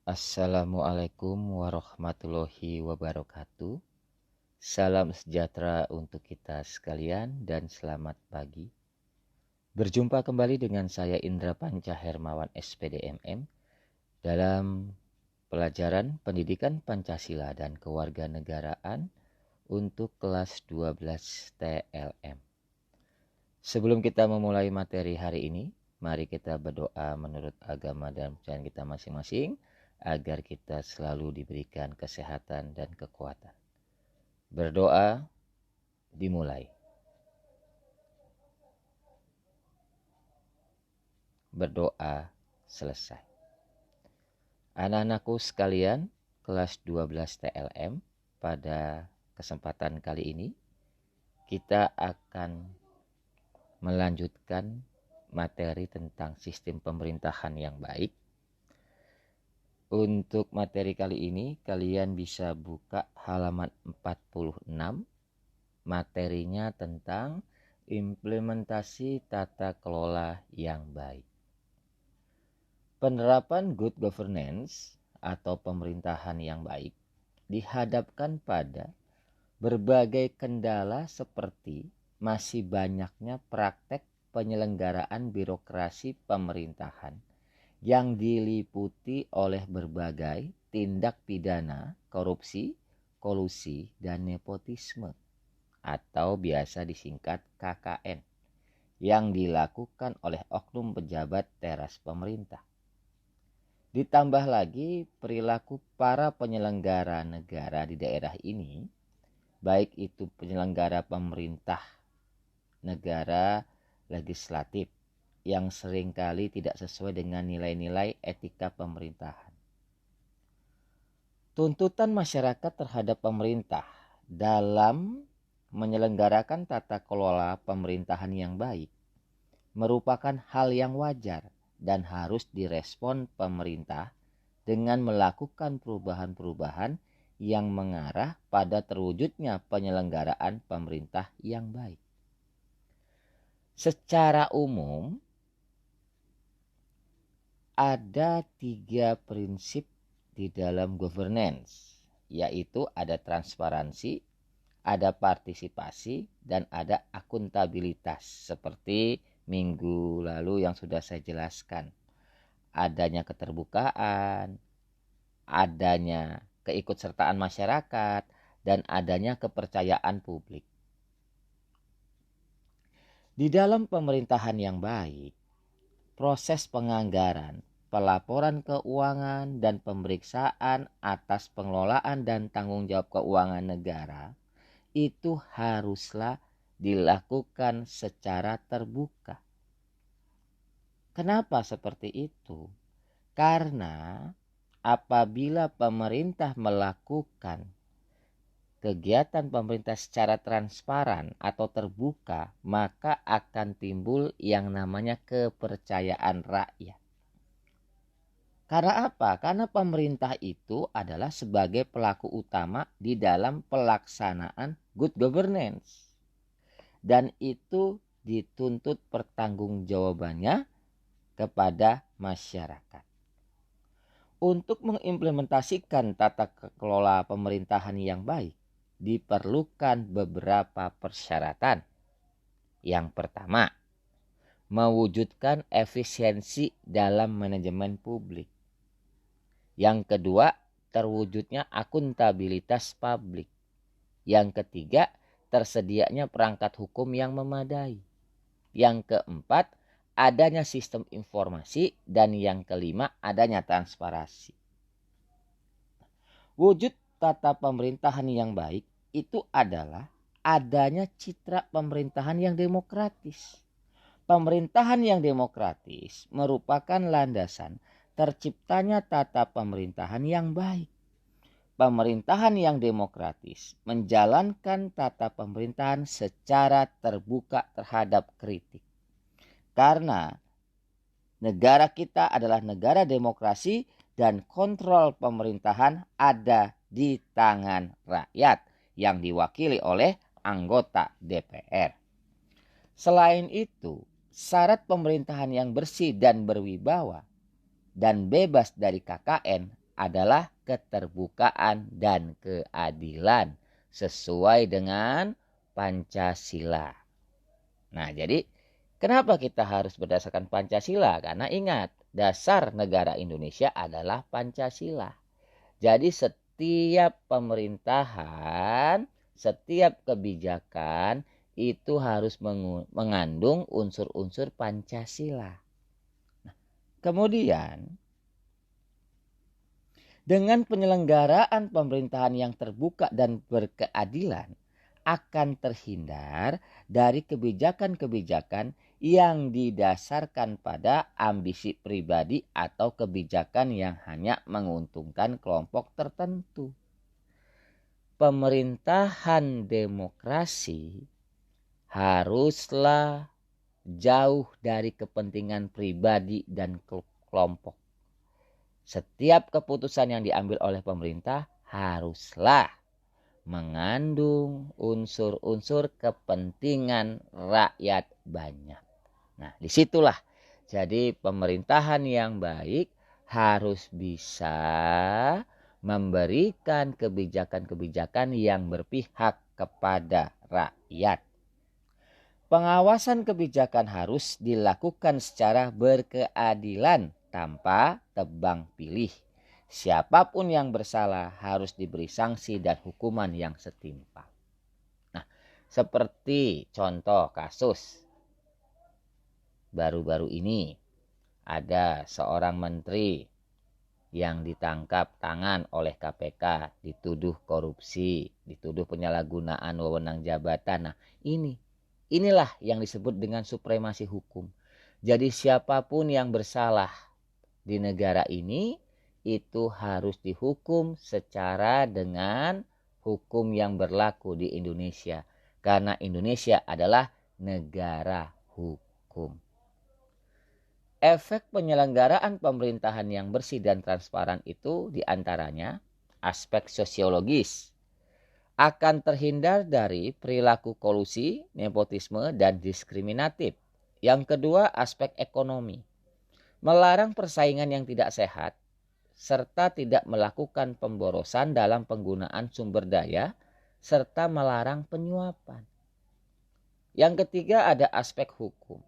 Assalamualaikum warahmatullahi wabarakatuh. Salam sejahtera untuk kita sekalian dan selamat pagi. Berjumpa kembali dengan saya Indra Panca Hermawan SPDMM dalam pelajaran Pendidikan Pancasila dan Kewarganegaraan untuk kelas 12 TLM. Sebelum kita memulai materi hari ini, mari kita berdoa menurut agama dan kepercayaan kita masing-masing agar kita selalu diberikan kesehatan dan kekuatan. Berdoa dimulai. Berdoa selesai. Anak-anakku sekalian, kelas 12 TLM, pada kesempatan kali ini kita akan melanjutkan materi tentang sistem pemerintahan yang baik. Untuk materi kali ini kalian bisa buka halaman 46. Materinya tentang implementasi tata kelola yang baik. Penerapan good governance atau pemerintahan yang baik dihadapkan pada berbagai kendala seperti masih banyaknya praktek penyelenggaraan birokrasi pemerintahan yang diliputi oleh berbagai tindak pidana, korupsi, kolusi, dan nepotisme atau biasa disingkat KKN yang dilakukan oleh oknum pejabat teras pemerintah. Ditambah lagi perilaku para penyelenggara negara di daerah ini, baik itu penyelenggara pemerintah negara legislatif yang seringkali tidak sesuai dengan nilai-nilai etika pemerintahan. Tuntutan masyarakat terhadap pemerintah dalam menyelenggarakan tata kelola pemerintahan yang baik merupakan hal yang wajar dan harus direspon pemerintah dengan melakukan perubahan-perubahan yang mengarah pada terwujudnya penyelenggaraan pemerintah yang baik. Secara umum, ada 3 prinsip di dalam governance, yaitu ada transparansi, ada partisipasi, dan ada akuntabilitas seperti minggu lalu yang sudah saya jelaskan. Adanya keterbukaan, adanya keikutsertaan masyarakat, dan adanya kepercayaan publik. Di dalam pemerintahan yang baik, proses penganggaran, pelaporan keuangan, dan pemeriksaan atas pengelolaan dan tanggung jawab keuangan negara itu haruslah dilakukan secara terbuka. Kenapa seperti itu? Karena apabila pemerintah melakukan kegiatan pemerintah secara transparan atau terbuka, maka akan timbul yang namanya kepercayaan rakyat. Karena apa? Karena pemerintah itu adalah sebagai pelaku utama di dalam pelaksanaan good governance. Dan itu dituntut pertanggungjawabannya kepada masyarakat. Untuk mengimplementasikan tata kelola pemerintahan yang baik, diperlukan beberapa persyaratan. Yang pertama, mewujudkan efisiensi dalam manajemen publik. Yang kedua, terwujudnya akuntabilitas publik. Yang ketiga, tersedianya perangkat hukum yang memadai. Yang keempat, adanya sistem informasi. Dan yang kelima, adanya transparansi. Wujud tata pemerintahan yang baik itu adalah adanya citra pemerintahan yang demokratis. Pemerintahan yang demokratis merupakan landasan terciptanya tata pemerintahan yang baik. Pemerintahan yang demokratis menjalankan tata pemerintahan secara terbuka terhadap kritik. Karena negara kita adalah negara demokrasi dan kontrol pemerintahan ada di tangan rakyat yang diwakili oleh anggota DPR. Selain itu, syarat pemerintahan yang bersih dan berwibawa dan bebas dari KKN adalah keterbukaan dan keadilan sesuai dengan Pancasila. Nah, jadi kenapa kita harus berdasarkan Pancasila? Karena ingat, dasar negara Indonesia adalah Pancasila. Jadi setiap pemerintahan, setiap kebijakan itu harus mengandung unsur-unsur Pancasila. Nah, kemudian dengan penyelenggaraan pemerintahan yang terbuka dan berkeadilan akan terhindar dari kebijakan-kebijakan yang didasarkan pada ambisi pribadi atau kebijakan yang hanya menguntungkan kelompok tertentu. Pemerintahan demokrasi haruslah jauh dari kepentingan pribadi dan kelompok. Setiap keputusan yang diambil oleh pemerintah haruslah mengandung unsur-unsur kepentingan rakyat banyak. Nah, disitulah jadi pemerintahan yang baik harus bisa memberikan kebijakan-kebijakan yang berpihak kepada rakyat. Pengawasan kebijakan harus dilakukan secara berkeadilan tanpa tebang pilih. Siapapun yang bersalah harus diberi sanksi dan hukuman yang setimpal. Nah, seperti contoh kasus baru-baru ini ada seorang menteri yang ditangkap tangan oleh KPK, dituduh korupsi, dituduh penyalahgunaan wewenang jabatan. Nah, inilah yang disebut dengan supremasi hukum. Jadi siapapun yang bersalah di negara ini itu harus dihukum secara dengan hukum yang berlaku di Indonesia. Karena Indonesia adalah negara hukum. Efek penyelenggaraan pemerintahan yang bersih dan transparan itu diantaranya aspek sosiologis. Akan terhindar dari perilaku kolusi, nepotisme, dan diskriminatif. Yang kedua, aspek ekonomi. Melarang persaingan yang tidak sehat, serta tidak melakukan pemborosan dalam penggunaan sumber daya, serta melarang penyuapan. Yang ketiga ada aspek hukum.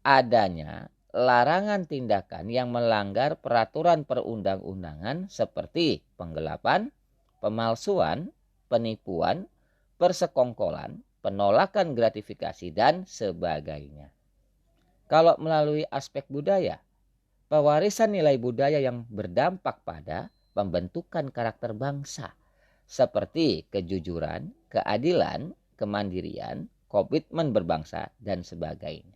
Adanya larangan tindakan yang melanggar peraturan perundang-undangan seperti penggelapan, pemalsuan, penipuan, persekongkolan, penolakan gratifikasi, dan sebagainya. Kalau melalui aspek budaya, pewarisan nilai budaya yang berdampak pada pembentukan karakter bangsa seperti kejujuran, keadilan, kemandirian, komitmen berbangsa, dan sebagainya.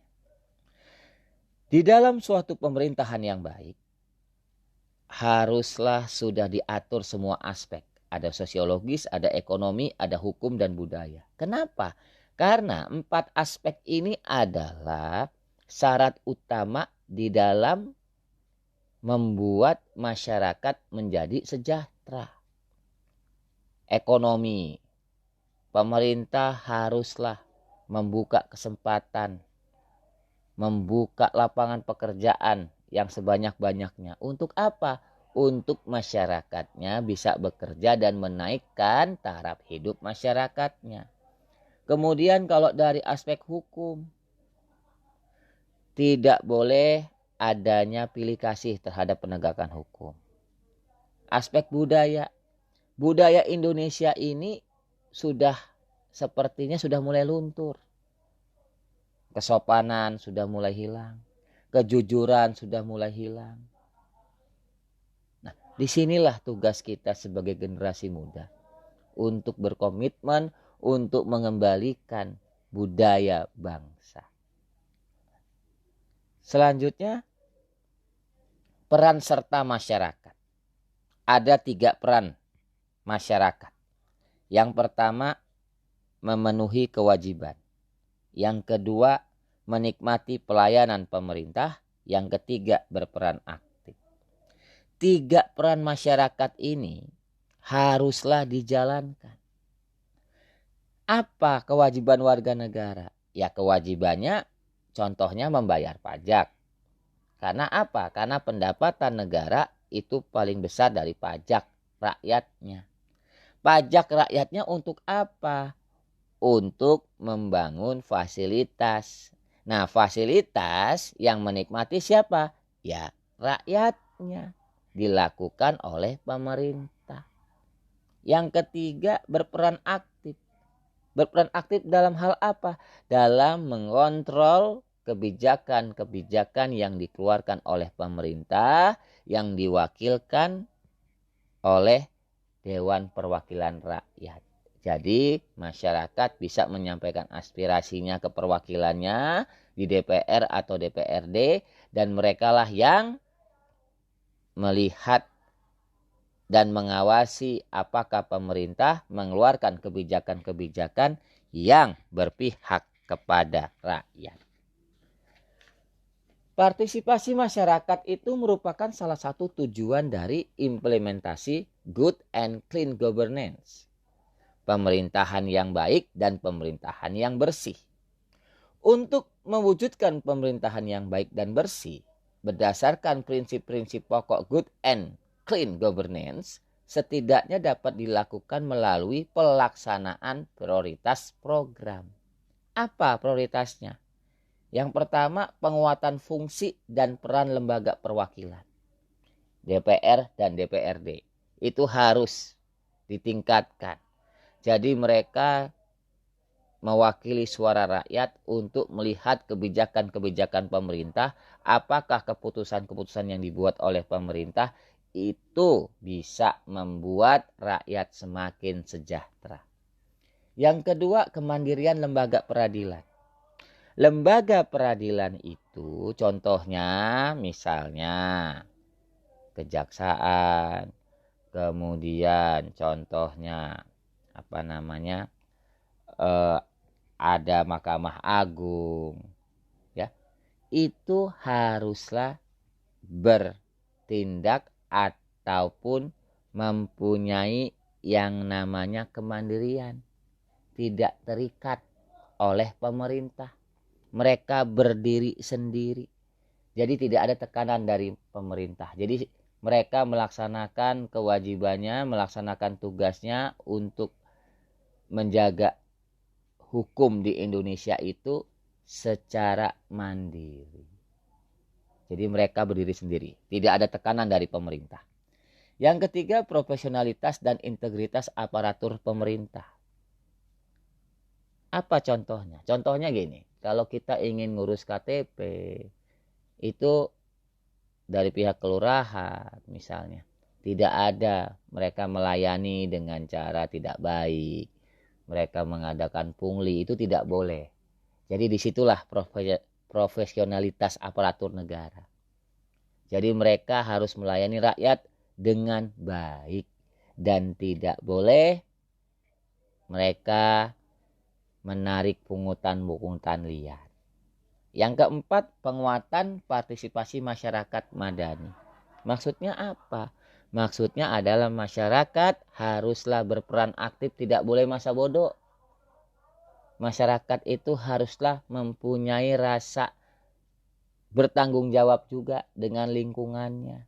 Di dalam suatu pemerintahan yang baik, haruslah sudah diatur semua aspek. Ada sosiologis, ada ekonomi, ada hukum, dan budaya. Kenapa? Karena 4 aspek ini adalah syarat utama di dalam membuat masyarakat menjadi sejahtera. Ekonomi, pemerintah haruslah membuka kesempatan, membuka lapangan pekerjaan yang sebanyak-banyaknya. Untuk apa? Untuk masyarakatnya bisa bekerja dan menaikkan taraf hidup masyarakatnya. Kemudian kalau dari aspek hukum, tidak boleh adanya pilih kasih terhadap penegakan hukum. Aspek budaya, budaya Indonesia ini sepertinya sudah mulai luntur. Kesopanan sudah mulai hilang, kejujuran sudah mulai hilang. Nah, disinilah tugas kita sebagai generasi muda untuk berkomitmen untuk mengembalikan budaya bangsa. Selanjutnya, peran serta masyarakat. Ada 3 peran masyarakat. Yang pertama, memenuhi kewajiban. Yang kedua, menikmati pelayanan pemerintah. Yang ketiga, berperan aktif. 3 peran masyarakat ini haruslah dijalankan. Apa kewajiban warga negara? Ya, kewajibannya contohnya membayar pajak. Karena apa? Karena pendapatan negara itu paling besar dari pajak rakyatnya. Pajak rakyatnya untuk apa? Untuk membangun fasilitas. Nah, fasilitas yang menikmati siapa? Ya, rakyatnya. Dilakukan oleh pemerintah. Yang ketiga, berperan aktif. Berperan aktif dalam hal apa? Dalam mengontrol kebijakan-kebijakan yang dikeluarkan oleh pemerintah yang diwakilkan oleh Dewan Perwakilan Rakyat. Jadi masyarakat bisa menyampaikan aspirasinya ke perwakilannya di DPR atau DPRD dan merekalah yang melihat dan mengawasi apakah pemerintah mengeluarkan kebijakan-kebijakan yang berpihak kepada rakyat. Partisipasi masyarakat itu merupakan salah satu tujuan dari implementasi good and clean governance. Pemerintahan yang baik dan pemerintahan yang bersih. Untuk mewujudkan pemerintahan yang baik dan bersih, berdasarkan prinsip-prinsip pokok good and clean governance, setidaknya dapat dilakukan melalui pelaksanaan prioritas program. Apa prioritasnya? Yang pertama, penguatan fungsi dan peran lembaga perwakilan. DPR dan DPRD. Itu harus ditingkatkan. Jadi mereka mewakili suara rakyat untuk melihat kebijakan-kebijakan pemerintah. Apakah keputusan-keputusan yang dibuat oleh pemerintah itu bisa membuat rakyat semakin sejahtera. Yang kedua, kemandirian lembaga peradilan. Lembaga peradilan itu contohnya misalnya kejaksaan, kemudian contohnya ada Mahkamah Agung, ya, itu haruslah bertindak ataupun mempunyai yang namanya kemandirian, tidak terikat oleh pemerintah. Mereka berdiri sendiri. Jadi tidak ada tekanan dari pemerintah. Jadi mereka melaksanakan kewajibannya, melaksanakan tugasnya untuk menjaga hukum di Indonesia itu secara mandiri. Jadi mereka berdiri sendiri. Tidak ada tekanan dari pemerintah. Yang ketiga, profesionalitas dan integritas aparatur pemerintah. Apa contohnya? Contohnya gini. Kalau kita ingin ngurus KTP, itu dari pihak kelurahan misalnya, tidak ada, mereka melayani dengan cara tidak baik, mereka mengadakan pungli, itu tidak boleh. Jadi disitulah profesionalitas aparatur negara. Jadi mereka harus melayani rakyat dengan baik dan tidak boleh mereka menarik pungutan liar. Yang keempat, penguatan partisipasi masyarakat madani. Maksudnya apa? Maksudnya adalah masyarakat haruslah berperan aktif, tidak boleh masa bodoh. Masyarakat itu haruslah mempunyai rasa bertanggung jawab juga dengan lingkungannya.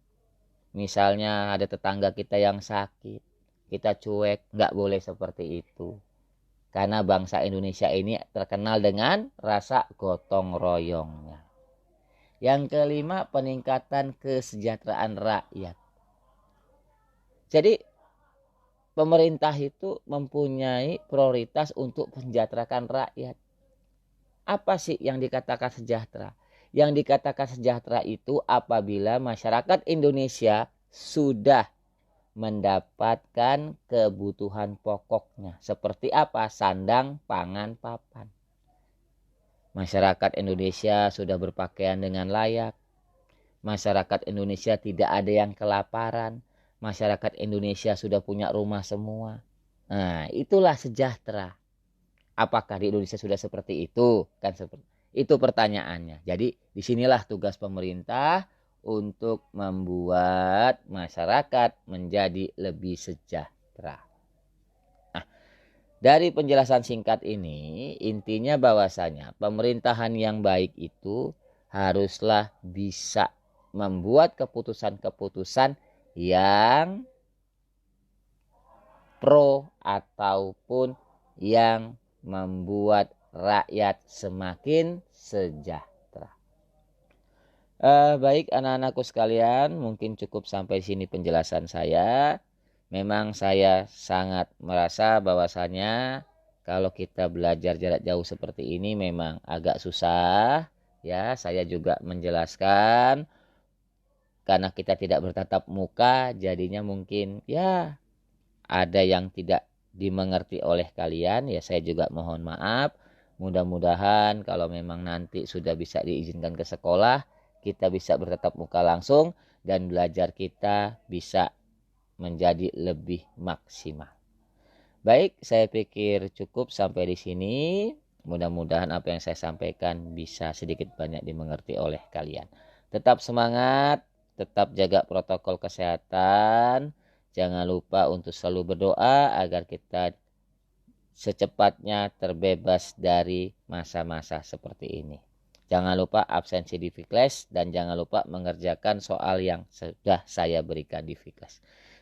Misalnya ada tetangga kita yang sakit, kita cuek, nggak boleh seperti itu. Karena bangsa Indonesia ini terkenal dengan rasa gotong royongnya. Yang kelima, peningkatan kesejahteraan rakyat. Jadi pemerintah itu mempunyai prioritas untuk mensejahterakan rakyat. Apa sih yang dikatakan sejahtera? Yang dikatakan sejahtera itu apabila masyarakat Indonesia sudah mendapatkan kebutuhan pokoknya. Seperti apa? Sandang, pangan, papan. Masyarakat Indonesia sudah berpakaian dengan layak. Masyarakat Indonesia tidak ada yang kelaparan. Masyarakat Indonesia sudah punya rumah semua. Nah, itulah sejahtera. Apakah di Indonesia sudah seperti itu? Kan seperti itu pertanyaannya. Jadi disinilah tugas pemerintah untuk membuat masyarakat menjadi lebih sejahtera. Nah, dari penjelasan singkat ini, intinya bahwasanya pemerintahan yang baik itu haruslah bisa membuat keputusan-keputusan yang pro ataupun yang membuat rakyat semakin sejahtera. Baik anak-anakku sekalian, mungkin cukup sampai sini penjelasan saya. Memang saya sangat merasa bahwasanya kalau kita belajar jarak jauh seperti ini memang agak susah. Ya, saya juga menjelaskan karena kita tidak bertatap muka, jadinya mungkin ya ada yang tidak dimengerti oleh kalian. Ya, saya juga mohon maaf. Mudah-mudahan kalau memang nanti sudah bisa diizinkan ke sekolah, kita bisa bertatap muka langsung dan belajar kita bisa menjadi lebih maksimal. Baik, saya pikir cukup sampai di sini. Mudah-mudahan apa yang saya sampaikan bisa sedikit banyak dimengerti oleh kalian. Tetap semangat, tetap jaga protokol kesehatan. Jangan lupa untuk selalu berdoa agar kita secepatnya terbebas dari masa-masa seperti ini. Jangan lupa absensi di Fikles dan jangan lupa mengerjakan soal yang sudah saya berikan di Fikles.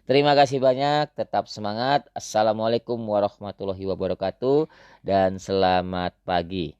Terima kasih banyak, tetap semangat. Assalamualaikum warahmatullahi wabarakatuh dan selamat pagi.